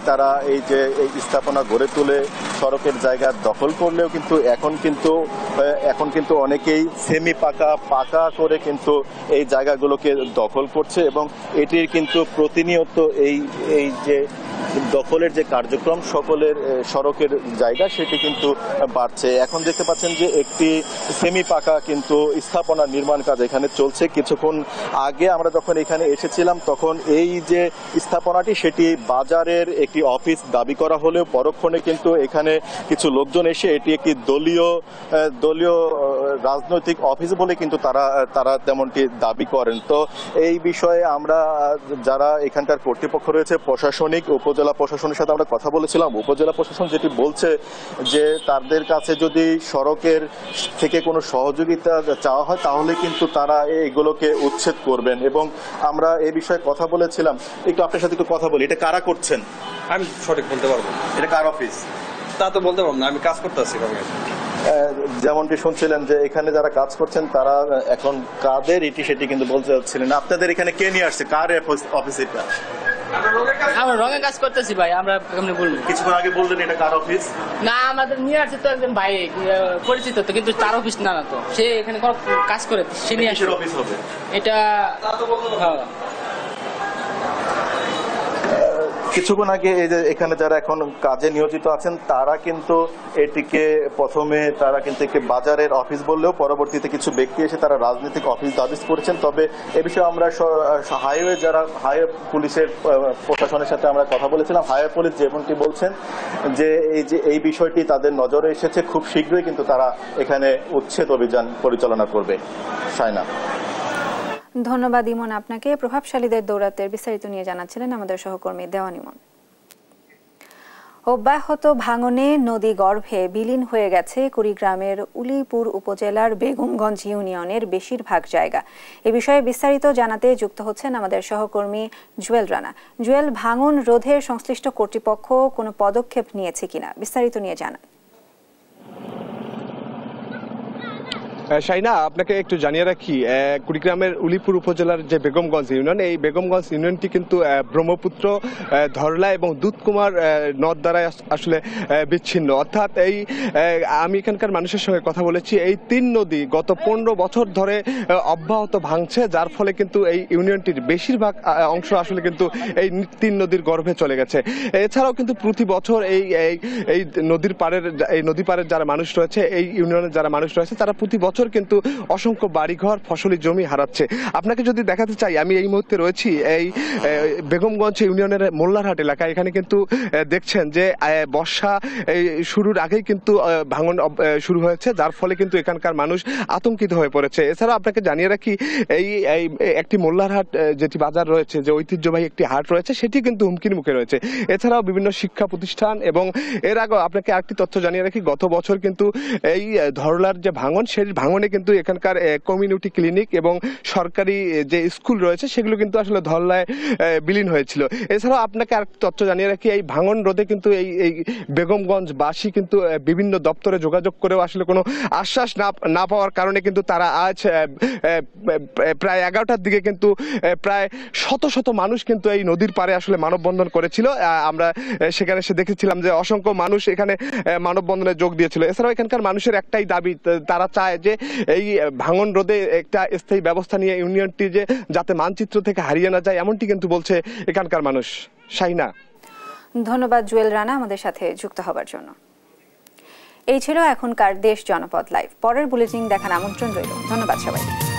তারা এই যে এই স্থাপনা গড়ে তুলে সড়কের জায়গা দখল করলেও কিন্তু এখন কিন্তু অনেকেই সেমি পাকা করে কিন্তু এই জায়গাগুলোকে দখল করছে এবং এটির কিন্তু প্রতিনিয়ত এই যে দখলের যে কার্যক্রম সকলের সড়কের জায়গা সেটি কিন্তু বাড়ছে। এখন দেখতে পাচ্ছেন যে একটি সেমি পাকা কিন্তু স্থাপনা নির্মাণ কাজ এখানে চলছে। কিছুক্ষণ আগে আমরা যখন এখানে এসেছিলাম তখন এই যে স্থাপনাটি সেটি বাজারের একটি অফিস দাবি করা হলেও পরক্ষণে কিন্তু এখানে কিছু লোকজন এসে এটি একটি দলীয় রাজনৈতিক অফিস বলে কিন্তু তারা তেমনটি দাবি করেন। তো এই বিষয়ে আমরা যারা এখানকার কর্তৃপক্ষ রয়েছে প্রশাসনিক উপজেলা প্রশাসনের সাথে আমরা কথা বলেছিলাম। উপজেলা প্রশাসন যেটি বলছে যে তাদের কাছে যদি সড়কের থেকে কোনো সহযোগিতা চাওয়া হয় তাহলে কিন্তু তারা এগুলোকে উচ্ছেদ করবেন এবং আমরা এই বিষয়ে কথা বলেছিলাম। একটু আপনার সাথে একটু কথা বলি, এটা কারা করছেন? আমি সঠিক বলতে পারবো। এটা কার অফিস তা তো বলতে পারবো না, আমি কাজ করতেছি। যেমনটি শুনছিলেন যে এখানে যারা কাজ করছেন তারা এখন কাদের এটি সেটি কিন্তু বলতে চাচ্ছিলেন। আপনাদের এখানে কে নিয়ে আসছে, কার অফিস এটা? আমরা রঙে কাজ করতেছি ভাই। আমরা বলবো কিছুক্ষণ আগে বললেন এটা কার অফিস? না, আমাদের নিয়ে আসছে তো একজন ভাই পরিচিত তো, কিন্তু তার অফিস না তো, সে এখানে কাজ করে, সে নিয়ে আসছে। অফিস হবে এটা? কিছুক্ষণ আগে এই যে এখানে যারা এখন কাজে নিয়োজিত আছেন তারা কিন্তু এটিকে প্রথমে তারা কিন্তু একটি বাজারের অফিস বললেও পরবর্তীতে কিছু ব্যক্তি এসে তারা রাজনৈতিক অফিস দাবি করেছেন। তবে এ বিষয়ে আমরা হাইওয়ে পুলিশের প্রশাসনের সাথে আমরা কথা বলেছিলাম। হাইওয়ে পুলিশ যেমনটি বলছেন যে এই বিষয়টি তাদের নজরে এসেছে, খুব শীঘ্রই কিন্তু তারা এখানে উচ্ছেদ অভিযান পরিচালনা করবে। সায়না। ধন্যবাদ ইমন আপনাকে। প্রভাবশালীদের দৌরাত্মের বিস্তারিত নিয়ে জানাচ্ছিলেন আমাদের সহকর্মী দেওয়ান ইমন। অব্যাহত ভাঙনে নদী গর্ভে বিলীন হয়ে গেছে কুড়িগ্রামের উলিপুর উপজেলার বেগমগঞ্জ ইউনিয়নের বেশিরভাগ জায়গা। এ বিষয়ে বিস্তারিত জানাতে যুক্ত হচ্ছেন আমাদের সহকর্মী জুয়েল রানা। জুয়েল, ভাঙন রোধে সংশ্লিষ্ট কর্তৃপক্ষ কোনো পদক্ষেপ নিয়েছে কিনা বিস্তারিত নিয়ে জানান। শাইনা, আপনাকে একটু জানিয়ে রাখি, কুড়িগ্রামের উলিপুর উপজেলার যে বেগমগঞ্জ ইউনিয়ন, এই বেগমগঞ্জ ইউনিয়নটি কিন্তু ব্রহ্মপুত্র, ধরলা এবং দুধকুমার নদ দ্বারা আসলে বিচ্ছিন্ন। অর্থাৎ আমি এখানকার মানুষের সঙ্গে কথা বলেছি, এই 3 নদী গত 15 বছর ধরে অব্যাহত ভাঙছে, যার ফলে কিন্তু এই ইউনিয়নটির বেশিরভাগ অংশ আসলে কিন্তু এই 3 নদীর গর্ভে চলে গেছে। এছাড়াও কিন্তু প্রতি বছর এই নদী পাড়ের যারা মানুষ রয়েছে, এই ইউনিয়নের যারা মানুষ রয়েছে, তারা প্রতি বছর কিন্তু অসংখ্য বাড়িঘর, ফসলি জমি হারাচ্ছে। আপনাকে যদি দেখাতে চাই, আমি এই মুহূর্তে রয়েছি এই বেগমগঞ্জ ইউনিয়নের মোল্লারহাট এলাকায়। এখানে কিন্তু দেখছেন যে বর্ষা শুরুর আগেই কিন্তু ভাঙন শুরু হয়েছে, যার ফলে কিন্তু এখানকার মানুষ আতঙ্কিত হয়ে পড়েছে। এছাড়া আপনাকে জানিয়ে রাখি, এই একটি মোল্লারহাট যেটি বাজার রয়েছে, যে ঐতিহ্যবাহী একটি হাট রয়েছে, সেটি কিন্তু হুমকির মুখে রয়েছে। এছাড়াও বিভিন্ন শিক্ষা প্রতিষ্ঠান, এবং এর আগে আপনাকে আরেকটি তথ্য জানিয়ে রাখি, গত বছর কিন্তু এই ধরলার যে ভাঙন, সেই ভাঙনে কিন্তু এখানকার কমিউনিটি ক্লিনিক এবং সরকারি যে স্কুল রয়েছে, সেগুলো কিন্তু আসলে ধরলায় বিলীন হয়েছিল। এছাড়াও আপনাকে আরেকটি তথ্য জানিয়ে রাখি, এই ভাঙন রোধে কিন্তু এই বেগমগঞ্জবাসী কিন্তু বিভিন্ন দপ্তরে যোগাযোগ করেও আসলে কোনো আশ্বাস না পাওয়ার কারণে কিন্তু তারা আজ প্রায় 11টার দিকে কিন্তু প্রায় শত শত মানুষ কিন্তু এই নদীর পাড়ে আসলে মানববন্ধন করেছিল। আমরা সেখানে এসে দেখেছিলাম যে অসংখ্য মানুষ এখানে মানববন্ধনে যোগ দিয়েছিল। এছাড়াও এখানকার মানুষের একটাই দাবি, তারা চায় যে এই ভাঙন রোধে একটা স্থায়ী ব্যবস্থা নিয়ে ইউনিয়নটি যাতে মানচিত্র থেকে হারিয়ে না যায়, এমনটি কিন্তু বলছে এখানকার মানুষ। শাহিনা, ধন্যবাদ জুয়েল রানা আমাদের সাথে যুক্ত হবার জন্য। এই ছিল এখনকার দেশ জনপদ লাইভ। পরের বুলেটিন দেখার আমন্ত্রণ রইল। ধন্যবাদ সবাইকে।